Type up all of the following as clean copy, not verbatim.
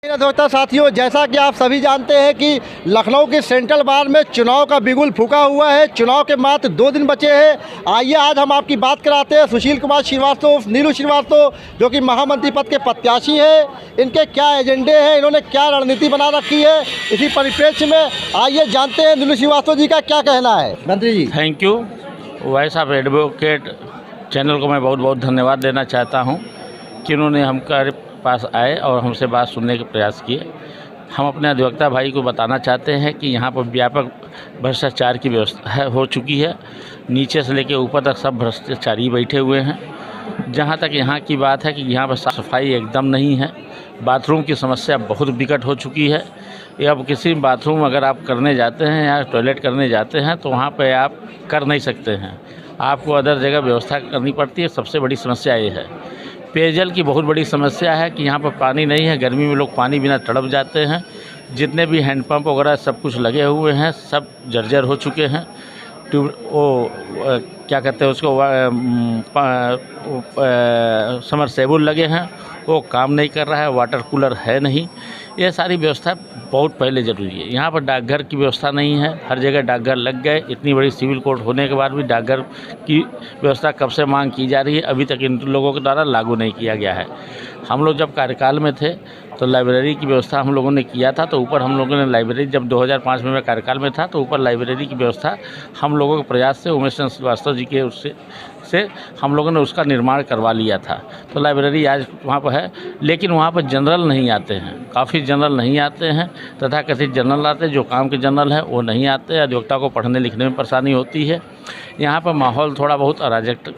दोस्तों साथियों, जैसा कि आप सभी जानते हैं कि लखनऊ के सेंट्रल बार में चुनाव का बिगुल फूका हुआ है। चुनाव के मात्र 2 दिन बचे हैं। आइए आज हम आपकी बात कराते हैं सुशील कुमार श्रीवास्तव, नीलू श्रीवास्तव, जो कि महामंत्री पद के प्रत्याशी हैं। इनके क्या एजेंडे हैं, इन्होंने क्या रणनीति बना रखी है, इसी परिप्रेक्ष्य में आइए जानते हैं नीलू श्रीवास्तव जी का क्या कहना है। मंत्री ji, thank you. Voice of advocate channel को मैं बहुत बहुत धन्यवाद देना चाहता हूं कि उन्होंने हमारे पास आए और हमसे बात सुनने के प्रयास किए। हम अपने अधिवक्ता भाई को बताना चाहते हैं कि यहाँ पर व्यापक भ्रष्टाचार की व्यवस्था हो चुकी है। नीचे से लेकर ऊपर तक सब भ्रष्टाचारी बैठे हुए हैं। जहाँ तक यहाँ की बात है कि यहाँ पर साफ सफाई एकदम नहीं है। बाथरूम की समस्या बहुत विकट हो चुकी है। अब किसी बाथरूम अगर आप करने जाते हैं या टॉयलेट करने जाते हैं तो वहाँ पर आप कर नहीं सकते हैं, आपको अदर जगह व्यवस्था करनी पड़ती है। सबसे बड़ी समस्या ये है। पेयजल की बहुत बड़ी समस्या है कि यहाँ पर पानी नहीं है। गर्मी में लोग पानी बिना तड़प जाते हैं। जितने भी हैंडपम्प वगैरह सब कुछ लगे हुए हैं, सब जर्जर हो चुके हैं। क्या कहते हैं उसको, समरसेबुल लगे हैं, वो काम नहीं कर रहा है। वाटर कूलर है नहीं। ये सारी व्यवस्था बहुत पहले ज़रूरी है। यहाँ पर डाकघर की व्यवस्था नहीं है। हर जगह डाकघर लग गए। इतनी बड़ी सिविल कोर्ट होने के बाद भी डाकघर की व्यवस्था कब से मांग की जा रही है, अभी तक इन लोगों के द्वारा लागू नहीं किया गया है। हम लोग जब कार्यकाल में थे तो लाइब्रेरी की व्यवस्था हम लोगों ने किया था। तो ऊपर हम लोगों ने लाइब्रेरी, जब 2005 में मैं कार्यकाल में था तो ऊपर लाइब्रेरी की व्यवस्था हम लोगों के प्रयास से, उमेश चंद्र श्रीवास्तव जी के उससे हम लोगों ने उसका निर्माण करवा लिया था। तो लाइब्रेरी आज वहाँ पर है, लेकिन वहाँ पर जनरल नहीं आते हैं। काफ़ी जनरल नहीं आते हैं, तथा कथित जनरल आते हैं। जो काम के जनरल हैं वो नहीं आते। अधिवक्ता को पढ़ने लिखने में परेशानी होती है। यहाँ पर माहौल थोड़ा बहुत अराजक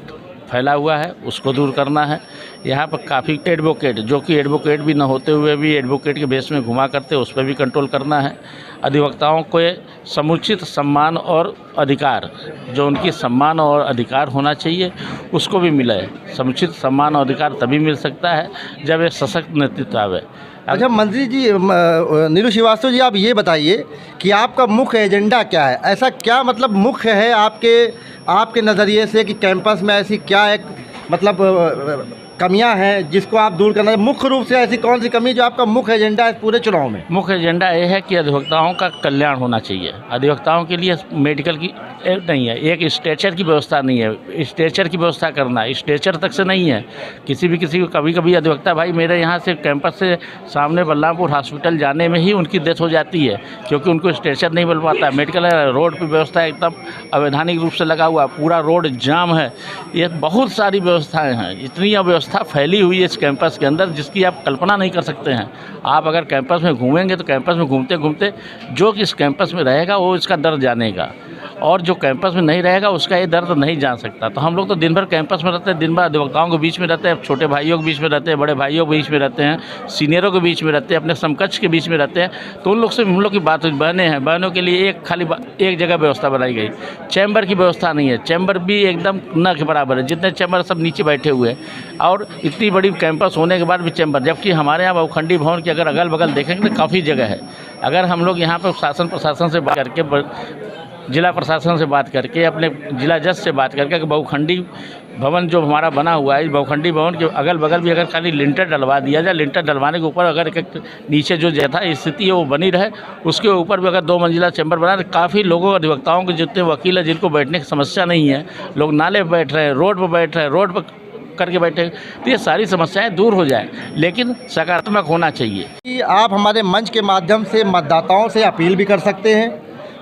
फैला हुआ है, उसको दूर करना है। यहाँ पर काफ़ी एडवोकेट, जो कि एडवोकेट भी न होते हुए भी एडवोकेट के बेस में घुमा करते, उस पर भी कंट्रोल करना है। अधिवक्ताओं को समुचित सम्मान और अधिकार, जो उनकी सम्मान और अधिकार होना चाहिए, उसको भी मिले। समुचित सम्मान और अधिकार तभी मिल सकता है जब एक सशक्त नेतृत्व आवे। अच्छा मंत्री जी, नीलू श्रीवास्तव जी, आप ये बताइए कि आपका मुख्य एजेंडा क्या है। ऐसा क्या मतलब मुख्य है आपके नज़रिए से कि कैंपस में ऐसी क्या एक मतलब कमियां हैं जिसको आप दूर करना है। मुख्य रूप से ऐसी कौन सी कमी जो आपका मुख्य एजेंडा है पूरे चुनाव में? मुख्य एजेंडा ये है कि अधिवक्ताओं का कल्याण होना चाहिए। अधिवक्ताओं के लिए मेडिकल की नहीं है, एक स्ट्रेचर की व्यवस्था नहीं है। स्ट्रेचर की व्यवस्था करना, स्ट्रेचर तक से नहीं है। किसी को कभी अधिवक्ता भाई मेरे यहाँ से कैंपस से सामने बलरामपुर हॉस्पिटल जाने में ही उनकी डेथ हो जाती है, क्योंकि उनको स्ट्रेचर नहीं मिल पाता है। मेडिकल रोड पर व्यवस्था एकदम अवैधानिक रूप से लगा हुआ, पूरा रोड जाम है। ये बहुत सारी व्यवस्थाएँ हैं, इतनी अव्यवस्था फैली हुई है इस कैंपस के अंदर जिसकी आप कल्पना नहीं कर सकते हैं। आप अगर कैंपस में घूमेंगे तो कैंपस में घूमते घूमते जो कि इस कैंपस में रहेगा वो इसका दर्द जानेगा, और जो कैंपस में नहीं रहेगा उसका ये दर्द नहीं जान सकता। तो हम लोग तो दिन भर कैंपस में रहते हैं, दिन भर अधिवक्ताओं के बीच में रहते हैं, छोटे भाइयों के बीच में रहते हैं, बड़े भाइयों के बीच में रहते हैं, सीनियरों के बीच में रहते हैं, अपने समकक्ष के बीच में रहते हैं। तो उन लोग से हम लोग की बात, बहनें हैं, बहनों के लिए एक जगह व्यवस्था बनाई गई। चैम्बर की व्यवस्था नहीं है। चैम्बर भी एकदम न के बराबर है। जितने चैम्बर सब नीचे बैठे हुए हैं, और इतनी बड़ी कैंपस होने के बाद भी चैम्बर, जबकि हमारे यहाँ बहुखंडी भवन की अगर अगल बगल देखेंगे तो काफ़ी जगह है। अगर हम लोग यहाँ पर शासन प्रशासन से बात करके, जिला प्रशासन से बात करके, अपने जिला जज से बात करके कि बहुखंडी भवन जो हमारा बना हुआ है, बहुखंडी भवन के अगल बगल भी अगर खाली लिंटर डलवा दिया जाए, लिंटर डलवाने के ऊपर अगर एक नीचे जो जैसा स्थिति है वो बनी रहे, उसके ऊपर भी अगर 2 मंजिला चैम्बर बना, तो काफ़ी लोगों, अधिवक्ताओं के जितने वकील हैं जिनको बैठने की समस्या नहीं है, लोग नाले पर बैठ रहे हैं, रोड पर बैठ रहे हैं, रोड पर करके बैठे, तो ये सारी समस्याएं दूर हो जाए, लेकिन सकारात्मक होना चाहिए। कि आप हमारे मंच के माध्यम से मतदाताओं से अपील भी कर सकते हैं,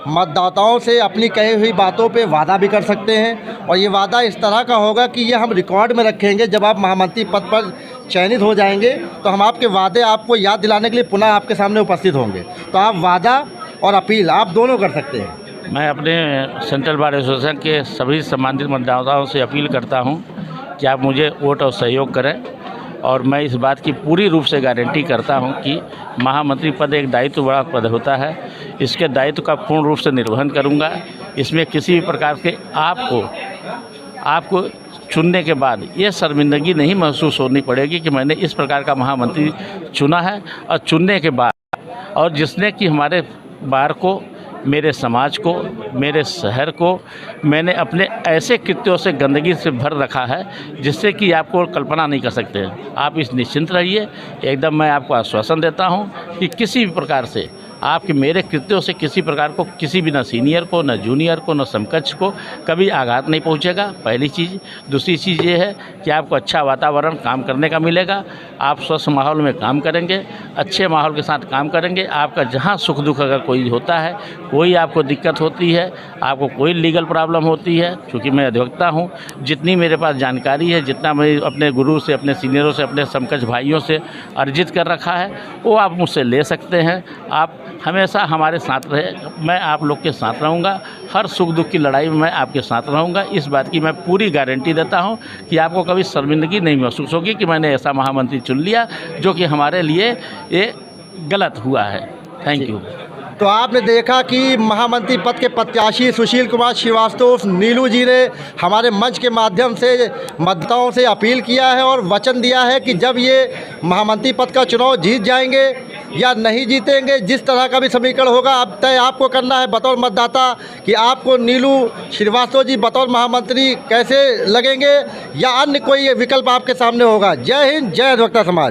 मतदाताओं से अपनी कही हुई बातों पे वादा भी कर सकते हैं, और ये वादा इस तरह का होगा कि ये हम रिकॉर्ड में रखेंगे। जब आप महामंत्री पद पर चयनित हो जाएंगे तो हम आपके वादे आपको याद दिलाने के लिए पुनः आपके सामने उपस्थित होंगे। तो आप वादा और अपील आप दोनों कर सकते हैं। मैं अपने सेंट्रल बार एसोसिएशन के सभी सम्मानित मतदाताओं से अपील करता हूँ कि आप मुझे वोट और सहयोग करें, और मैं इस बात की पूरी रूप से गारंटी करता हूं कि महामंत्री पद एक दायित्व बड़ा पद होता है। इसके दायित्व का पूर्ण रूप से निर्वहन करूंगा। इसमें किसी भी प्रकार के आपको चुनने के बाद ये शर्मिंदगी नहीं महसूस होनी पड़ेगी कि मैंने इस प्रकार का महामंत्री चुना है। और चुनने के बाद, और जिसने कि हमारे बार को मेरे समाज को, मेरे शहर को मैंने अपने ऐसे कृत्यों से, गंदगी से भर रखा है जिससे कि आपको कल्पना नहीं कर सकते हैं। आप इस निश्चिंत रहिए, एकदम मैं आपको आश्वासन देता हूँ कि किसी भी प्रकार से आपके मेरे कृत्यों से किसी प्रकार को, किसी भी, न सीनियर को, न जूनियर को, न समकक्ष को कभी आघात नहीं पहुंचेगा, पहली चीज़। दूसरी चीज़ ये है कि आपको अच्छा वातावरण काम करने का मिलेगा, आप स्वस्थ माहौल में काम करेंगे, अच्छे माहौल के साथ काम करेंगे। आपका जहां सुख दुख अगर कोई होता है, कोई आपको दिक्कत होती है, आपको कोई लीगल प्रॉब्लम होती है, चूँकि मैं अधिवक्ता हूँ, जितनी मेरे पास जानकारी है, जितना मैं अपने गुरु से, अपने सीनियरों से, अपने समकक्ष भाइयों से अर्जित कर रखा है, वो आप मुझसे ले सकते हैं। आप हमेशा हमारे साथ रहे, मैं आप लोग के साथ रहूँगा, हर सुख दुख की लड़ाई में मैं आपके साथ रहूँगा। इस बात की मैं पूरी गारंटी देता हूँ कि आपको कभी शर्मिंदगी नहीं महसूस होगी कि मैंने ऐसा महामंत्री चुन लिया जो कि हमारे लिए ये गलत हुआ है। Thank you. तो आपने देखा कि महामंत्री पद के प्रत्याशी सुशील कुमार श्रीवास्तव नीलू जी ने हमारे मंच के माध्यम से मतदाताओं से अपील किया है और वचन दिया है कि जब ये महामंत्री पद का चुनाव जीत जाएंगे या नहीं जीतेंगे, जिस तरह का भी समीकरण होगा, अब तय आपको करना है बतौर मतदाता कि आपको नीलू श्रीवास्तव जी बतौर महामंत्री कैसे लगेंगे या अन्य कोई विकल्प आपके सामने होगा। जय हिंद, जय अधिवक्ता समाज।